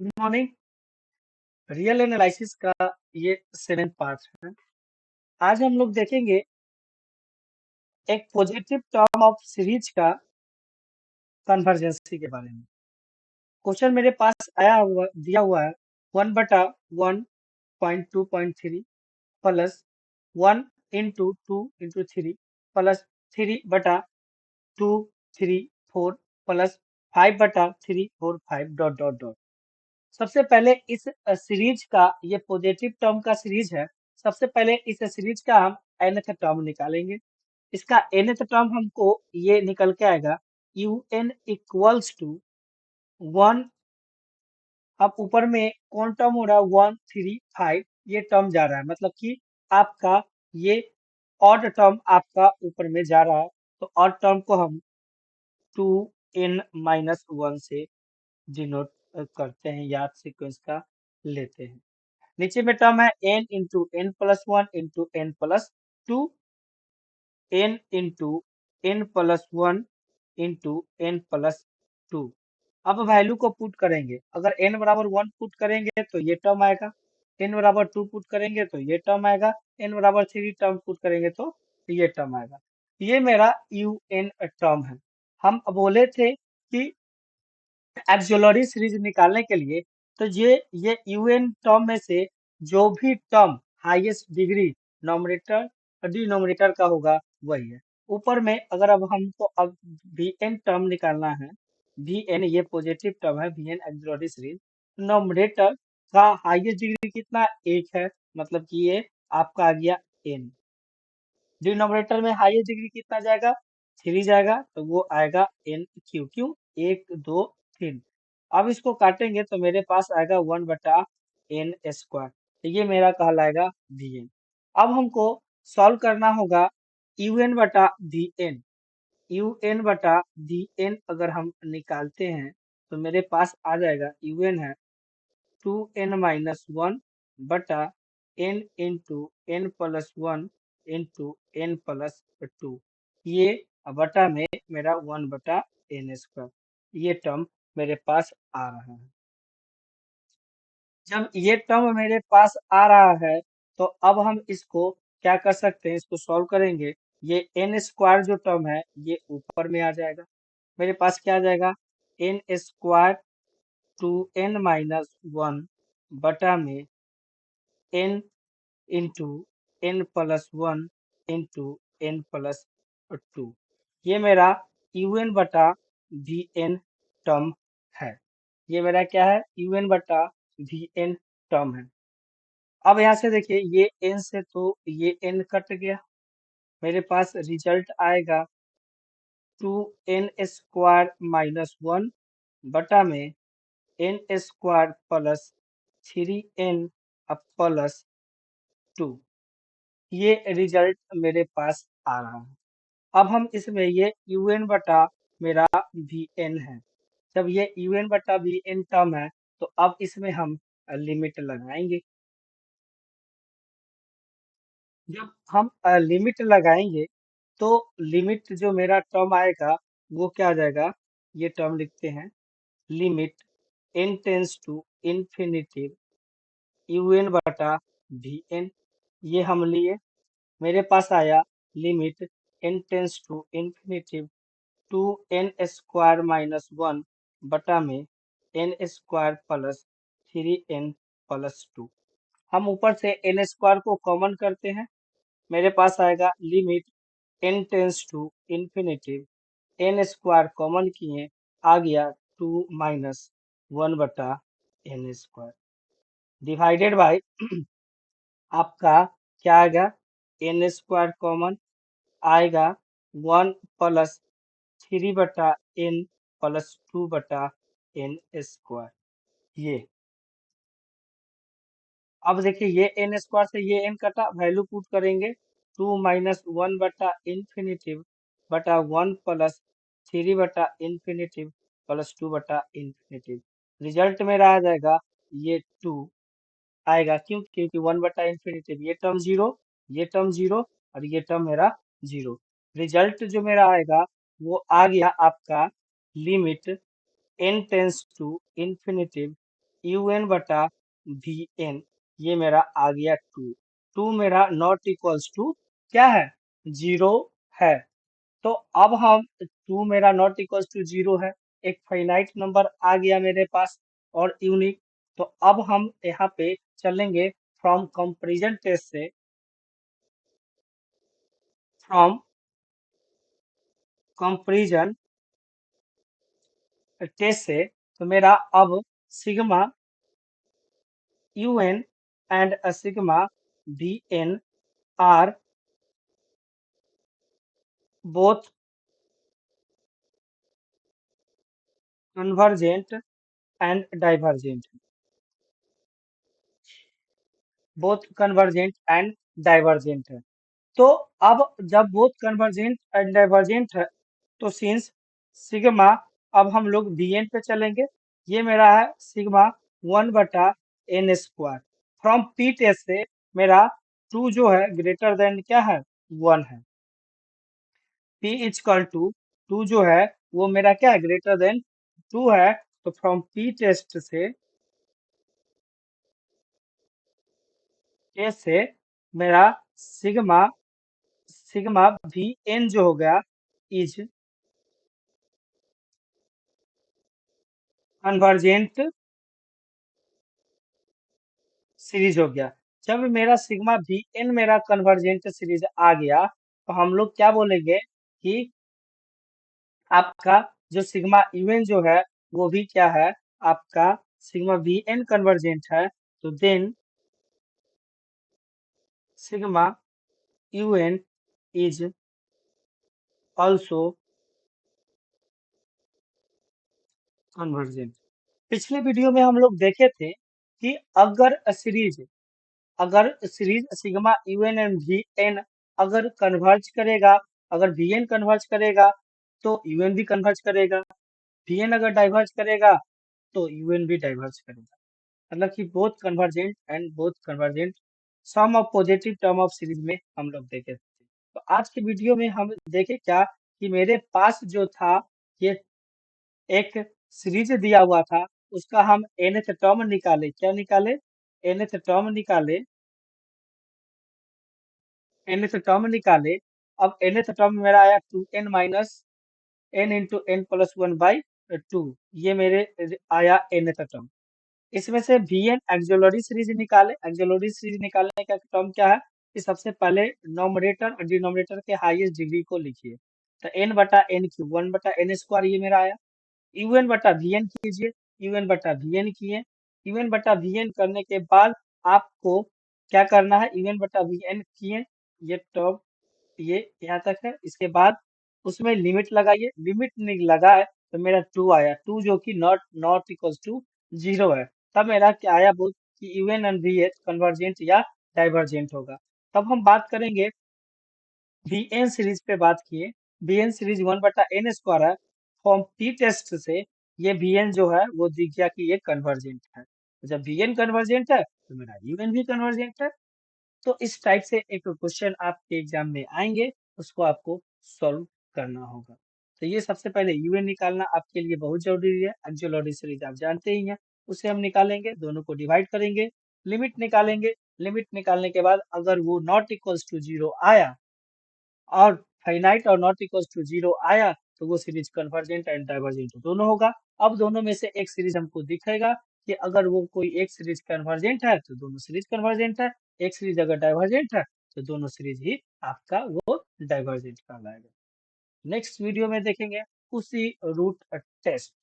Good morning. Real analysis का ये 7th part है। आज हम लोग देखेंगे एक पॉजिटिव टर्म ऑफ सीरीज का कन्वर्जेंसी के बारे में। क्वेश्चन मेरे पास दिया हुआ है 1/1.2.3 plus 1 × 2 × 3 plus 3/2 3 4 plus 5/3 4 5 dot dot dot. सबसे पहले इस सीरीज का ये पॉजिटिव टर्म का सीरीज है। सबसे पहले इस सीरीज का हम nth टर्म निकालेंगे। इसका nth टर्म हमको ये निकल के आएगा un इक्वल्स टू 1। अब ऊपर में कौन टर्म हो रहा है 1 3 5 ये टर्म जा रहा है, मतलब कि आपका ये ऑड टर्म आपका ऊपर में जा रहा है। तो ऑड टर्म को हम 2n-1 से डिनोट करते हैं या सीक्वेंस का लेते हैं। नीचे में टर्म है n into n plus 1 into n plus 2 n into n plus 1 into n plus 2। अब वैल्यू को पुट करेंगे। अगर n बराबर 1 पुट करेंगे तो ये टर्म आएगा, n बराबर 2 पुट करेंगे तो ये टर्म आएगा, n बराबर 3 टर्म पुट करेंगे तो ये टर्म आएगा। ये मेरा un टर्म है। हम बोले थे कि एक्सिलरी सीरीज निकालने के लिए तो ये un टर्म में से जो भी term highest degree nominator denominator का होगा वही है। ऊपर में अगर अब हमको अब vn टर्म निकालना है, vn ये पॉजिटिव टर्म है, vn एक्सिलरी सीरीज। नोमिनेटर का हाईएस्ट डिग्री कितना 1 है, मतलब कि ये आपका आ गया n। डिनोमिनेटर में हाईएस्ट डिग्री कितना जाएगा 3 जाएगा, तो वो आएगा n क्यू क्यू 1 2 3। अब इसको काटेंगे तो मेरे पास आएगा 1/n²। तो ये मेरा कहलाएगा vn। अब हमको सॉल्व करना होगा un/vn। un/vn अगर हम निकालते हैं तो मेरे पास आ जाएगा un है 2n-1 बटा n into n plus 1 into n plus 2। ये बटा में मेरा 1/n²। ये टर्म मेरे पास आ रहा है। जब ये टर्म मेरे पास आ रहा है तो अब हम इसको क्या कर सकते हैं, इसको सॉल्व करेंगे। ये n² जो टर्म है ये ऊपर में आ जाएगा। मेरे पास क्या आ जाएगा n² 2n-1 बटा में n into n plus 1 into n plus 2। ये मेरा un/vn टर्म है। ये मेरा क्या है un/vn टर्म है। अब यहाँ से देखिए ये n से तो ये n कट गया, मेरे पास रिजल्ट आएगा 2n² - 1 बटा में n² प्लस 3n प्लस 2। ये रिजल्ट मेरे पास आ रहा है। अब हम इसमें ये un/ मेरा vn है। जब ये un/vn टर्म है तो अब इसमें हम लिमिट लगाएंगे। जब हम लिमिट लगाएंगे तो लिमिट जो मेरा टर्म आएगा वो क्या आ जाएगा, ये टर्म लिखते हैं limit n tends to infinity un/vn। ये हम लिए, मेरे पास आया limit n tends to infinity 2n² - 1 बटा में n² प्लस 3n प्लस 2। हम ऊपर से n² को कॉमन करते हैं, मेरे पास आएगा limit n tends to infinity n² common किए आ गया 2 - 1/n² डिवाइडेड बाय आपका क्या आएगा n² कॉमन आएगा 1 प्लस 3/n प्लस 2/n²। ये अब देखिए ये n² से ये n कटा, वैल्यू पुट करेंगे 2 - 1/∞/1 प्लस 3/∞ प्लस 2/∞। रिजल्ट मेरा आ जाएगा ये 2 आएगा, क्योंकि 1/∞, ये टर्म 0, ये टर्म 0 और ये टर्म मेरा 0। रिजल्ट जो मेरा आएगा वो आ गया आपका limit n tends to infinity u n बटा वी एन, ये मेरा आ गया 2। 2 मेरा नॉट इक्वल्स टू क्या है, 0 है। तो अब हम 2 मेरा नॉट इक्वल्स टू 0 है, एक फाइनाइट नंबर आ गया मेरे पास और यूनिक। तो अब हम यहाँ पे चलेंगे फ्रॉम कंपैरिजन टेस्ट से, फ्रॉम कंपैरिजन टेस्ट से। तो मेरा अब sigma u n and sigma v n are both convergent and divergent, both convergent and divergent है। तो अब जब बोथ कन्वर्जेंट एंड डाइवर्जेंट है, तो सिंस सिग्मा, अब हम लोग बी एन पे चलेंगे। ये मेरा है sigma 1/n²। From P test से मेरा 2 जो है ग्रेटर देन क्या है, 1 है। पी इजकल टू 2 जो है वो मेरा क्या है, ग्रेटर देन 2 है। तो फ्रॉम पी टेस्ट से मेरा सिग्मा सिग्मा वी एन जो हो गया इज कन्वर्जेंट सीरीज हो गया। जब मेरा सिग्मा वी एन मेरा कन्वर्जेंट सीरीज आ गया, तो हम लोग क्या बोलेंगे कि आपका जो सिग्मा यूएन जो है वो भी क्या है, आपका सिग्मा वी एन कन्वर्जेंट है। तो then sigma u n is also convergent. पिछले वीडियो में हम लोग देखे थे कि अगर series sigma u n and v n अगर कन्वर्ज करेगा, अगर वी एन कन्वर्ज करेगा तो यूएन भी कन्वर्ज करेगा, वी एन अगर डाइवर्ज करेगा तो यूएन भी डाइवर्ज करेगा। मतलब कि both convergent and both convergent, sum of positive term of series में हम लोग देखे थे। तो आज के वीडियो में हम देखे क्या कि मेरे पास जो था ये एक सीरीज दिया हुआ था, उसका हम nth टर्म निकाले, क्या निकाले, nth टर्म निकाले, nth टर्म निकाले। अब nth टर्म मेरा आया 2n minus n into n plus 1/2, ये मेरे आया nth टर्म। इसमें से Vn एक्सिलरी सीरीज निकाले। एक्सिलरी सीरीज निकालने का टर्म क्या है कि सबसे पहले नोमरेटर और डिनोमिनेटर के हाईएस्ट डिग्री को लिखिए। तो n बटा एन क्यूब 1/n² ये मेरा आया। यूएन बटा वीएन कीजिए, यूएन बटा वीएन किए। यूएन बटा वीएन करने के बाद आपको क्या करना है, यूएन बटा वीएन किए, ये टर्म ये यहाँ तक है। इसके बाद उसमें लिमिट लगाइए, लिमिट लगाए तो मेरा 2 आया, 2 जो कि नॉट नॉट इक्वल टू 0 है। तब मेरा क्या आया, बोल कि यूएन एंड वीएच कन्वर्जेंट या डाइवर्जेंट होगा। तब हम बात करेंगे वीएन सीरीज पे बात किए। वीएन सीरीज 1/n² है। फॉर्म टी टेस्ट से ये वीएन जो है वो दिख गया कि ये कन्वर्जेंट है। तो जब वीएन कन्वर्जेंट है तो मेरा यूएन भी कन्वर्जेंट है। तो इस टाइप से एक क्वेश्चन आपके एग्जाम में आएंगे, उसको आपको सॉल्व करना होगा। तो ये सबसे पहले यूएन निकालना आपके लिए बहुत जरूरी है। एक्सिलरी सीरीज आप जानते ही हैं, उसे हम निकालेंगे, दोनों को डिवाइड करेंगे, लिमिट निकालेंगे। लिमिट निकालने के बाद अगर वो नॉट इक्वल्स टू 0 आया और फाइनाइट और नॉट इक्वल्स टू 0 आया, तो वो सीरीज कन्वर्जेंट एंड डाइवर्जेंट दोनों होगा। अब दोनों में से एक सीरीज हमको दिखेगा कि अगर वो कोई एक सीरीज कन्वर्जेंट है तो दोनों सीरीज कन्वर्जेंट है, एक सीरीज अगर डाइवर्जेंट है तो दोनों सीरीज ही आपका वो डाइवर्जेंट कहलाएगा। नेक्स्ट वीडियो में देखेंगे उसी रूट टेस्ट।